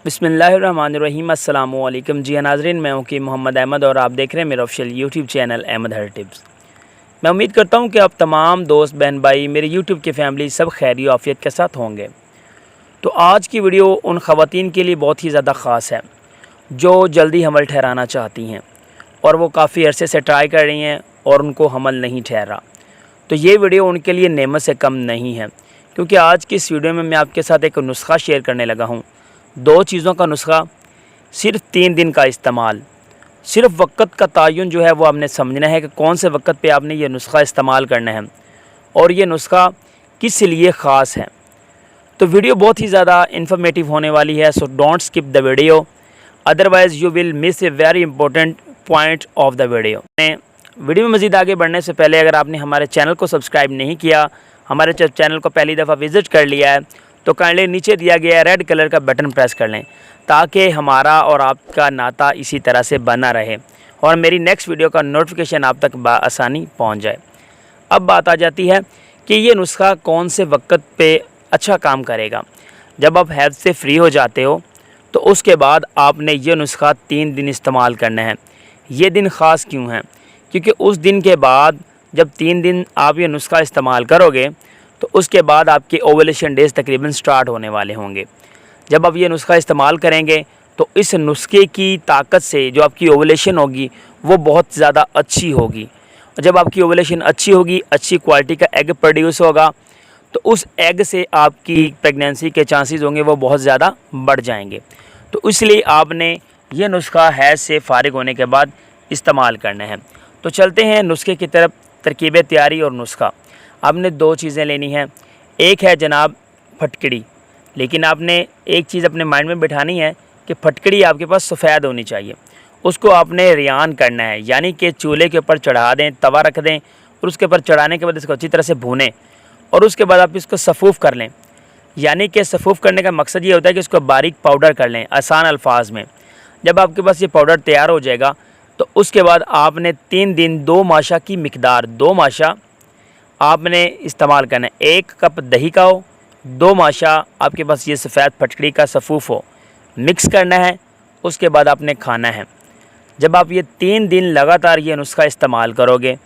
बिस्मिल्लाहिर्रहमानिर्रहीम अस्सलामुअलैकुम। जी नाज़रीन, मैं हूं कि मोहम्मद अहमद और आप देख रहे हैं मेरा ऑफिशियल यूट्यूब चैनल अहमद हर टिप्स। मैं उम्मीद करता हूं कि आप तमाम दोस्त बहन भाई मेरे यूट्यूब की फ़ैमिली सब खैर आफ़ियत के साथ होंगे। तो आज की वीडियो उन ख़वातीन के लिए बहुत ही ज़्यादा ख़ास है जो जल्दी हमल ठहराना चाहती हैं और वो काफ़ी अरसे से ट्राई कर रही हैं और उनको हमल नहीं ठहरा। तो ये वीडियो उनके लिए नेमत से कम नहीं है, क्योंकि आज की इस वीडियो में मैं आपके साथ एक नुस्खा शेयर करने लगा हूँ। 2 चीज़ों का नुस्खा, सिर्फ 3 दिन का इस्तेमाल, सिर्फ वक़्त का तयन जो है वो आपने समझना है कि कौन से वक़्त पे आपने ये नुस्खा इस्तेमाल करना है और ये नुस्खा किस लिए ख़ास है। तो वीडियो बहुत ही ज़्यादा इन्फॉर्मेटिव होने वाली है, so don't skip the video, otherwise you will miss a very important point of the video. Video में मज़ीद आगे बढ़ने से पहले अगर आपने हमारे चैनल को सब्सक्राइब नहीं किया, हमारे चैनल को पहली दफ़ा विज़िट कर लिया है, तो काइंडली नीचे दिया गया रेड कलर का बटन प्रेस कर लें ताकि हमारा और आपका नाता इसी तरह से बना रहे और मेरी नेक्स्ट वीडियो का नोटिफिकेशन आप तक आसानी पहुंच जाए। अब बात आ जाती है कि ये नुस्खा कौन से वक्त पे अच्छा काम करेगा। जब आप हैज़ से फ्री हो जाते हो तो उसके बाद आपने ये नुस्खा 3 दिन इस्तेमाल करना है। ये दिन ख़ास क्यों है? क्योंकि उस दिन के बाद जब 3 दिन आप ये नुस्खा इस्तेमाल करोगे तो उसके बाद आपके ओवुलेशन डेज़ तकरीबन स्टार्ट होने वाले होंगे। जब आप ये नुस्खा इस्तेमाल करेंगे तो इस नुस्खे की ताकत से जो आपकी ओवुलेशन होगी वो बहुत ज़्यादा अच्छी होगी। और जब आपकी ओवुलेशन अच्छी होगी, अच्छी क्वालिटी का एग प्रोड्यूस होगा, तो उस एग से आपकी प्रेगनेंसी के चांसेस होंगे वो बहुत ज़्यादा बढ़ जाएंगे। तो इसलिए आपने ये नुस्खा हैज़ से फ़ारिग होने के बाद इस्तेमाल करना है। तो चलते हैं नुस्खे की तरफ। तरकीब तैयारी और नुस्खा, आपने 2 चीज़ें लेनी हैं। एक है जनाब फटकड़ी, लेकिन आपने एक चीज़ अपने माइंड में बिठानी है कि फटकड़ी आपके पास सफ़ेद होनी चाहिए। उसको आपने रियान करना है, यानी कि चूल्हे के ऊपर चढ़ा दें, तवा रख दें और उसके ऊपर चढ़ाने के बाद इसको अच्छी तरह से भूनें और उसके बाद आप इसको सफ़ूफ़ कर लें। यानी कि सफ़ूफ़ करने का मकसद ये होता है कि इसको बारीक पाउडर कर लें आसान अल्फाज में। जब आपके पास ये पाउडर तैयार हो जाएगा तो उसके बाद आपने 3 दिन 2 माशा की मिकदार, 2 माशा आपने इस्तेमाल करना है। 1 कप दही का हो, 2 माशा आपके पास ये सफ़ेद फटकड़ी का सफ़ूफ़ हो, मिक्स करना है। उसके बाद आपने खाना है। जब आप ये 3 दिन लगातार ये नुस्खा इस्तेमाल करोगे,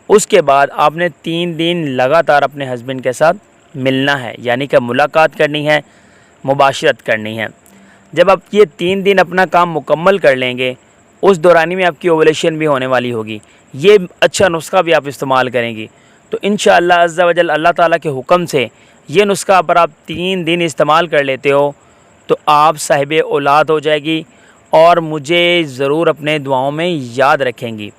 उसके बाद आपने 3 दिन लगातार अपने हस्बैंड के साथ मिलना है, यानी कि मुलाकात करनी है, मुबाशरत करनी है। जब आप ये 3 दिन अपना काम मुकम्मल कर लेंगे, उस दौरानी में आपकी ओवुलेशन भी होने वाली होगी। ये अच्छा नुस्खा भी आप इस्तेमाल करेंगी तो इंशाअल्लाह अज़्ज़ा वजल अल्लाह ताला के हुक्म से ये नुस्खा पर आप 3 दिन इस्तेमाल कर लेते हो तो आप साहिबे औलाद हो जाएगी और मुझे ज़रूर अपने दुआओं में याद रखेंगी।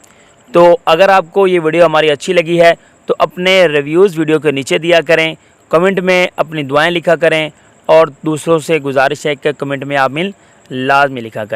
तो अगर आपको ये वीडियो हमारी अच्छी लगी है तो अपने रिव्यूज़ वीडियो के नीचे दिया करें, कमेंट में अपनी दुआएं लिखा करें और दूसरों से गुजारिश है कि कमेंट में आमीन लाजमी लिखा करें।